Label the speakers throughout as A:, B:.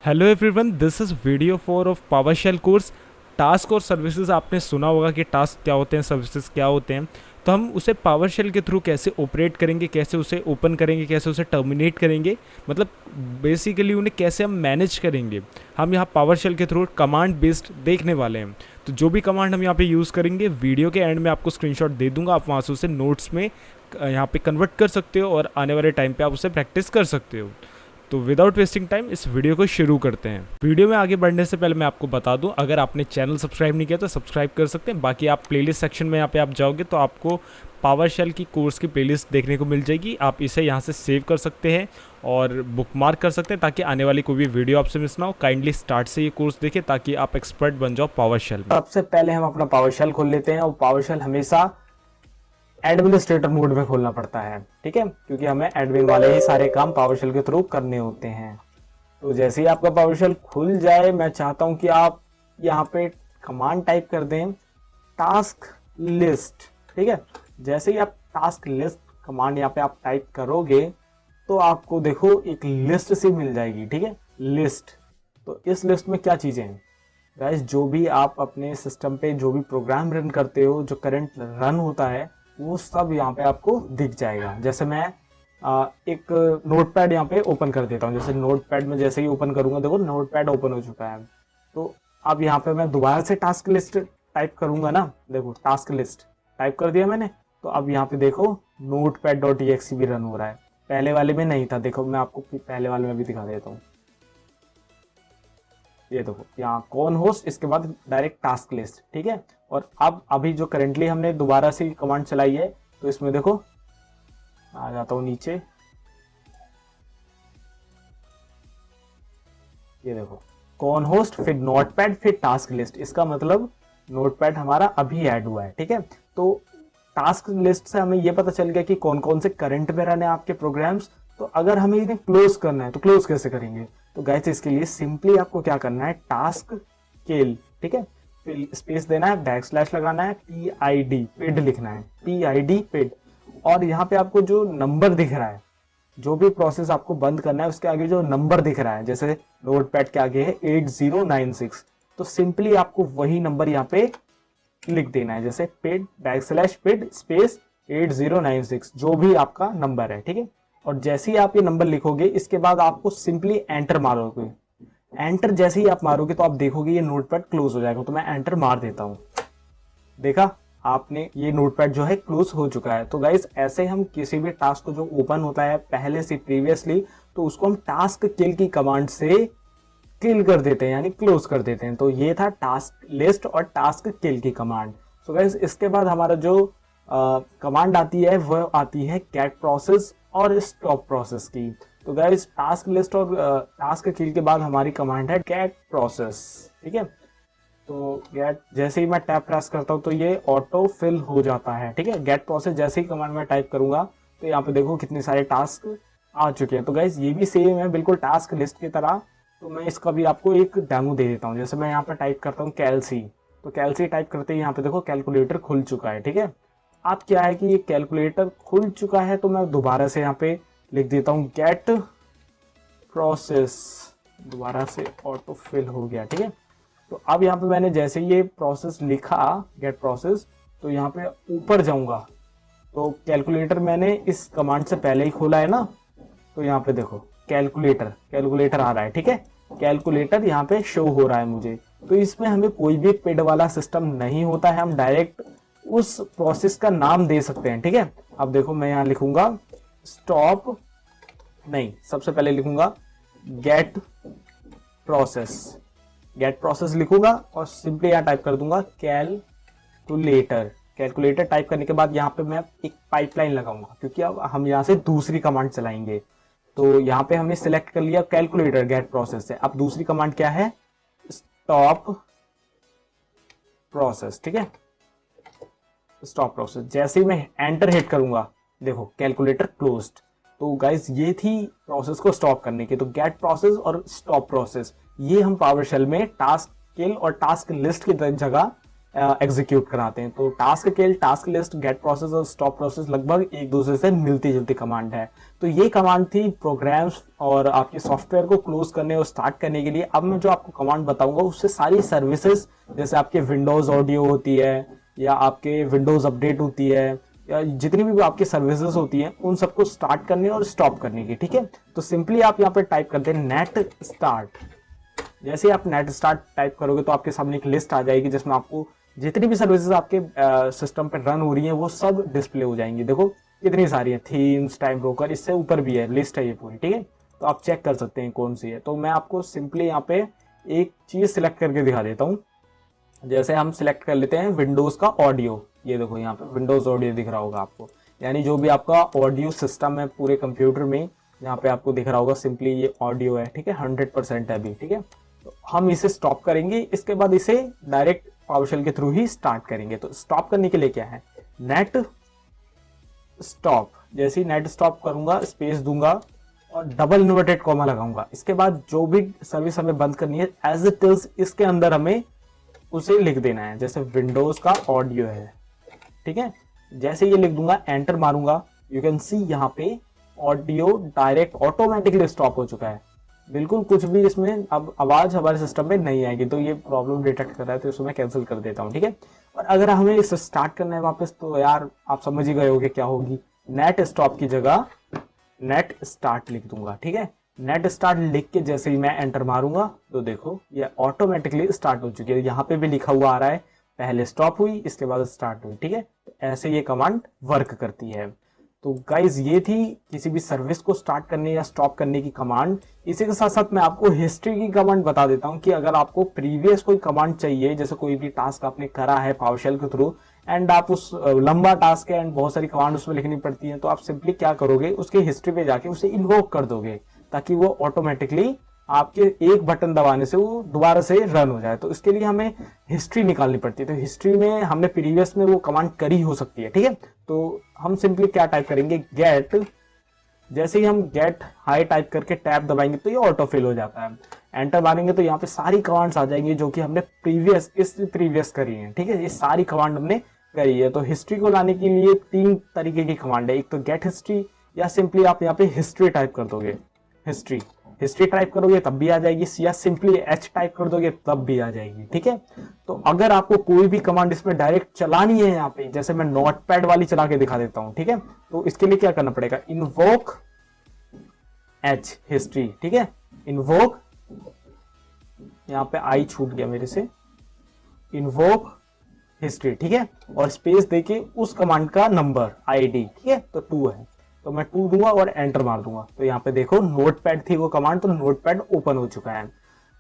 A: Hello everyone, this is video 4 of PowerShell course. Task और services आपने सुना होगा कि टास्क क्या होते हैं, सर्विसेज क्या होते हैं। तो हम उसे पावरशेल के थ्रू कैसे ऑपरेट करेंगे, कैसे उसे ओपन करेंगे, कैसे उसे टर्मिनेट करेंगे, मतलब बेसिकली उन्हें कैसे हम मैनेज करेंगे। हम यहाँ पावरशेल के थ्रू कमांड बेस्ड देखने वाले हैं। तो जो भी कमांड हम यहाँ पे यूज़ करेंगे, वीडियो के एंड में आपको स्क्रीनशॉट दे दूंगा, आप वहाँ से उसे नोट्स में यहाँ पे कन्वर्ट कर सकते हो और आने वाले टाइम पे आप उसे प्रैक्टिस कर सकते हो। तो विदाउट वेस्टिंग टाइम इस वीडियो को शुरू करते हैं। वीडियो में आगे बढ़ने से पहले मैं आपको बता दूं, अगर आपने चैनल सब्सक्राइब नहीं किया तो सब्सक्राइब कर सकते हैं। बाकी आप प्लेलिस्ट सेक्शन में यहाँ पे आप जाओगे तो आपको पावरशेल की कोर्स की प्लेलिस्ट देखने को मिल जाएगी। आप इसे यहाँ से सेव कर सकते हैं और बुकमार्क कर सकते हैं ताकि आने वाली कोई भी वीडियो आपसे मिस ना हो। काइंडली स्टार्ट से ये कोर्स देखें ताकि आप एक्सपर्ट बन जाओ पावरशेल में।
B: सबसे पहले हम अपना पावरशेल खोल लेते हैं और पावरशेल हमेशा एडमिनिस्ट्रेटर मोड में खोलना पड़ता है, ठीक है, क्योंकि हमें एडमिन वाले ही सारे काम पावरशेल के थ्रू करने होते हैं। तो जैसे ही आपका पावरशेल खुल जाए, मैं चाहता हूं कि आप यहाँ पे कमांड टाइप कर दें टास्क लिस्ट, ठीक है। जैसे ही आप टास्क लिस्ट कमांड यहाँ पे आप टाइप करोगे तो आपको देखो एक लिस्ट सी मिल जाएगी, ठीक है, लिस्ट। तो इस लिस्ट में क्या चीजें हैं गाइस, जो भी आप अपने सिस्टम पे जो भी प्रोग्राम रन करते हो, जो करंट रन होता है, वो सब यहाँ पे आपको दिख जाएगा। जैसे मैं एक नोटपैड यहाँ पे ओपन कर देता हूँ। जैसे नोटपैड में जैसे ही ओपन करूंगा, देखो नोटपैड ओपन हो चुका है। तो अब यहाँ पे मैं दोबारा से टास्क लिस्ट टाइप करूंगा ना, देखो टास्क लिस्ट टाइप कर दिया मैंने। तो अब यहाँ पे देखो notepad.exe भी रन हो रहा है। पहले वाले में नहीं था, देखो मैं आपको पहले वाले में भी दिखा देता हूँ। ये देखो यहाँ कौन होस्ट, इसके बाद डायरेक्ट टास्क लिस्ट, ठीक है। और अब अभी जो करेंटली हमने दोबारा से कमांड चलाई है, तो इसमें देखो आ जाता हूं नीचे, ये देखो कौन होस्ट, फिर नोटपैड, फिर टास्क लिस्ट। इसका मतलब नोटपैड हमारा अभी ऐड हुआ है, ठीक है। तो टास्क लिस्ट से हमें यह पता चल गया कि कौन कौन से करंट में रन है आपके प्रोग्राम्स। तो अगर हमें इन्हें क्लोज करना है तो क्लोज कैसे करेंगे? तो गाइस इसके लिए सिंपली आपको क्या करना है, टास्क किल, ठीक है, फिर स्पेस देना है, बैकस्लैश लगाना है, PID पिड लिखना है, PID पिड। और यहाँ पे आपको जो नंबर दिख रहा है, जो भी प्रोसेस आपको बंद करना है उसके आगे जो नंबर दिख रहा है, जैसे नोटपैड के आगे है 8096, तो सिंपली आपको वही नंबर यहाँ पे लिख देना है, जैसे पिड बैकस्लैश पिड स्पेस 8096, जो भी आपका नंबर है, ठीक है। और जैसे ही आप ये नंबर लिखोगे, इसके बाद आपको सिंपली एंटर मारोगे। एंटर जैसे ही आप मारोगे तो आप देखोगे ये नोटपैड क्लोज हो जाएगा। तो मैं एंटर मार देता हूं, देखा आपने, ये नोटपैड जो है क्लोज हो चुका है। तो गाइस ऐसे हम किसी भी टास्क को जो ओपन होता है पहले से प्रीवियसली, तो उसको हम टास्क किल की कमांड से किल कर देते हैं, यानी क्लोज कर देते हैं। तो ये था टास्क लिस्ट और टास्क किल की कमांड। तो गाइस इसके बाद हमारा जो कमांड आती है वह आती है गेट प्रोसेस और स्टॉप प्रोसेस की। तो गाइस टास्क लिस्ट और टास्क किल के बाद हमारी कमांड है गेट प्रोसेस, ठीक है। तो गेट जैसे ही मैं टैप प्रेस करता हूँ तो ये ऑटो फिल हो जाता है, ठीक है। गेट प्रोसेस जैसे ही कमांड में टाइप करूंगा तो यहाँ पे देखो कितने सारे टास्क आ चुके हैं। तो गाइस ये भी सेम है बिल्कुल टास्क लिस्ट की तरह। तो मैं इसका भी आपको एक डेमो दे देता हूँ। जैसे मैं यहाँ पे टाइप करता हूँ कैलसी, तो कैलसी टाइप करते ही यहाँ पे देखो कैलकुलेटर खुल चुका है, ठीक है। अब क्या है कि ये कैलकुलेटर खुल चुका है, तो मैं दोबारा से यहाँ पे लिख देता हूँ गेट प्रोसेस, दोबारा से ऑटो फिल हो गया, ठीक है। तो अब यहाँ पे मैंने जैसे ये प्रोसेस लिखा गेट प्रोसेस, तो यहाँ पे ऊपर जाऊंगा तो कैलकुलेटर मैंने इस कमांड से पहले ही खोला है ना, तो यहाँ पे देखो कैलकुलेटर आ रहा है, ठीक है। कैलकुलेटर यहाँ पे शो हो रहा है मुझे। तो इसमें हमें कोई भी पिड वाला सिस्टम नहीं होता है, हम डायरेक्ट उस प्रोसेस का नाम दे सकते हैं, ठीक है। अब देखो मैं यहाँ लिखूंगा स्टॉप, नहीं सबसे पहले लिखूंगा गेट प्रोसेस लिखूंगा और सिंपली यहाँ टाइप कर दूंगा कैलकुलेटर टाइप करने के बाद यहाँ पे मैं एक पाइपलाइन लगाऊंगा, क्योंकि अब हम यहाँ से दूसरी कमांड चलाएंगे। तो यहाँ पे हमने सिलेक्ट कर लिया कैलकुलेटर गेट प्रोसेस से। अब दूसरी कमांड क्या है, स्टॉप प्रोसेस, ठीक है, स्टॉप प्रोसेस। जैसे ही मैं एंटर हिट करूंगा, देखो कैलकुलेटर क्लोज्ड। तो गाइस ये थी प्रोसेस को स्टॉप करने की। तो गेट प्रोसेस और स्टॉप प्रोसेस ये हम पावरशेल में टास्क किल और टास्क लिस्ट की जगह एग्जीक्यूट कराते हैं। तो टास्क के टास्क लिस्ट, गेट प्रोसेस और स्टॉप प्रोसेस लगभग एक दूसरे से मिलती जुलती कमांड है। तो ये कमांड थी प्रोग्राम्स और आपके सॉफ्टवेयर को क्लोज करने और स्टार्ट करने के लिए। अब मैं जो आपको कमांड बताऊंगा उससे सारी सर्विसेज, जैसे आपके विंडोज ऑडियो होती है या आपके विंडोज अपडेट होती है या जितनी भी आपकी सर्विसेज होती हैं, उन सबको स्टार्ट करने और स्टॉप करने की। ठीक है, तो सिंपली आप यहाँ पे टाइप करते हैं नेट स्टार्ट। जैसे आप नेट स्टार्ट टाइप करोगे तो आपके सामने एक लिस्ट आ जाएगी जिसमें आपको जितनी भी सर्विसेज आपके सिस्टम पे रन हो रही हैं वो सब डिस्प्ले हो जाएंगी। देखो कितनी सारी है, थीम्स, टाइम ब्रोकर, इससे ऊपर भी है, लिस्ट है ये पूरी। ठीक है, तो आप चेक कर सकते हैं कौन सी है। तो मैं आपको सिंपली यहाँ पे एक चीज सिलेक्ट करके दिखा देता हूँ। जैसे हम सिलेक्ट कर लेते हैं विंडोज का ऑडियो, ये देखो यहाँ पे विंडोज ऑडियो दिख रहा होगा आपको, यानी जो भी आपका ऑडियो सिस्टम है पूरे कंप्यूटर में, यहाँ पे आपको दिख रहा होगा सिंपली ये ऑडियो है। ठीक है, 100% है अभी। ठीक है, तो हम इसे स्टॉप करेंगे, इसके बाद इसे डायरेक्ट पावरशेल के थ्रू ही स्टार्ट करेंगे। तो स्टॉप करने के लिए क्या है, नेट स्टॉप। जैसे ही नेट स्टॉप करूंगा, स्पेस दूंगा और डबल इन्वर्टेड कॉमा लगाऊंगा। इसके बाद जो भी सर्विस हमें बंद करनी है एज इट इज इसके अंदर हमें उसे लिख देना है। जैसे विंडोज का ऑडियो है, ठीक है, जैसे ये लिख दूंगा, एंटर मारूंगा, यू कैन सी यहाँ पे ऑडियो डायरेक्ट ऑटोमेटिकली स्टॉप हो चुका है। बिल्कुल कुछ भी इसमें अब आवाज हमारे सिस्टम में नहीं आएगी। तो ये प्रॉब्लम डिटेक्ट कर रहा है, तो इसको मैं कैंसिल कर देता हूँ। ठीक है, और अगर हमें इसे स्टार्ट करना है वापस, तो यार आप समझ ही गए होगे क्या होगी, नेट स्टॉप की जगह नेट स्टार्ट लिख दूंगा। ठीक है, नेट स्टार्ट लिख के जैसे ही मैं एंटर मारूंगा तो देखो ये ऑटोमेटिकली स्टार्ट हो चुकी है। यहाँ पे भी लिखा हुआ आ रहा है, पहले स्टॉप हुई इसके बाद स्टार्ट हुई। ठीक है, तो ऐसे ये कमांड वर्क करती है। तो गाइज ये थी किसी भी सर्विस को स्टार्ट करने या स्टॉप करने की कमांड। इसी के साथ साथ मैं आपको हिस्ट्री की कमांड बता देता हूँ कि अगर आपको प्रीवियस कोई कमांड चाहिए, जैसे कोई भी टास्क आपने करा है पावरशेल के थ्रू एंड आप उस लंबा टास्क है एंड बहुत सारी कमांड उसमें लिखनी पड़ती है, तो आप सिंपली क्या करोगे, उसकी हिस्ट्री पे जाके उसे इन्वोक कर दोगे ताकि वो ऑटोमेटिकली आपके एक बटन दबाने से वो दोबारा से रन हो जाए। तो इसके लिए हमें हिस्ट्री निकालनी पड़ती है। तो हिस्ट्री में हमने प्रीवियस में वो कमांड करी हो सकती है। ठीक है, तो हम सिंपली क्या टाइप करेंगे, गेट। जैसे ही हम गेट हाई टाइप करके टैब दबाएंगे तो ये ऑटो फिल हो जाता है। एंटर मारेंगे तो यहाँ पे सारी कमांड्स आ जाएंगी जो कि हमने प्रीवियस करी है। ठीक है, ये सारी कमांड हमने करी है। तो हिस्ट्री को लाने के लिए 3 तरीके की कमांड है, एक तो गेट हिस्ट्री, या सिंपली आप यहाँ पे हिस्ट्री टाइप कर दोगे, हिस्ट्री टाइप करोगे तब भी आ जाएगी, या सिंपली एच टाइप कर दोगे तब भी आ जाएगी। ठीक है, तो अगर आपको कोई भी कमांड इसमें डायरेक्ट चलानी है, यहाँ पे जैसे मैं नोटपैड वाली चला के दिखा देता हूं। ठीक है, तो इसके लिए क्या करना पड़ेगा, इन्वोक एच हिस्ट्री। ठीक है, इन्वोक, यहाँ पे आई छूट गया मेरे से, इन्वोक हिस्ट्री। ठीक है, और स्पेस देके उस कमांड का नंबर आईडी, ठीक है, तो 2 है, तो मैं 2 दूंगा और एंटर मार दूंगा। तो यहाँ पे देखो नोटपैड थी वो कमांड, तो नोटपैड ओपन हो चुका है।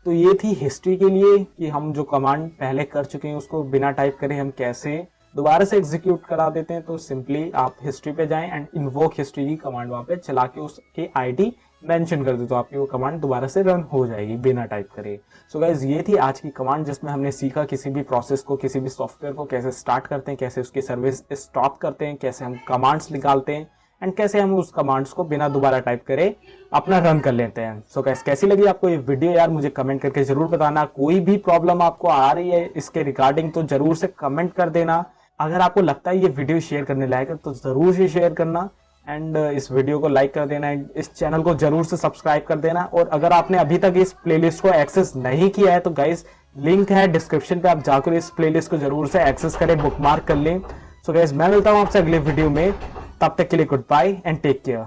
B: तो ये थी हिस्ट्री के लिए कि हम जो कमांड पहले कर चुके हैं उसको बिना टाइप करे हम कैसे दोबारा से एग्जीक्यूट करा देते हैं। तो सिंपली आप हिस्ट्री पे जाएं एंड इन्वोक हिस्ट्री की कमांड वहां पे चला के उसकी आईडी मेंशन कर दे, तो आपकी वो कमांड दोबारा से रन हो जाएगी बिना टाइप करे। सो गाइज ये थी आज की कमांड जिसमें हमने सीखा किसी भी प्रोसेस को, किसी भी सॉफ्टवेयर को कैसे स्टार्ट करते हैं, कैसे उसकी सर्विस स्टॉप करते हैं, कैसे हम कमांड्स निकालते हैं एंड कैसे हम उस कमांड्स को बिना दोबारा टाइप करे अपना रन कर लेते हैं। सो गाइस कैसी लगी आपको ये वीडियो यार, मुझे कमेंट करके जरूर बताना। कोई भी प्रॉब्लम आपको आ रही है इसके रिगार्डिंग तो जरूर से कमेंट कर देना। अगर आपको लगता है ये वीडियो शेयर करने लायक है तो जरूर से शेयर करना एंड इस वीडियो को लाइक कर देना एंड इस चैनल को जरूर से सब्सक्राइब कर देना। और अगर आपने अभी तक इस प्लेलिस्ट को एक्सेस नहीं किया है तो गाइस लिंक है डिस्क्रिप्शन पे, आप जाकर इस प्लेलिस्ट को जरूर से एक्सेस करें, बुकमार्क कर लें। सो गाइस मैं मिलता हूं आपसे अगले वीडियो में, तब तक के लिए good bye and take care.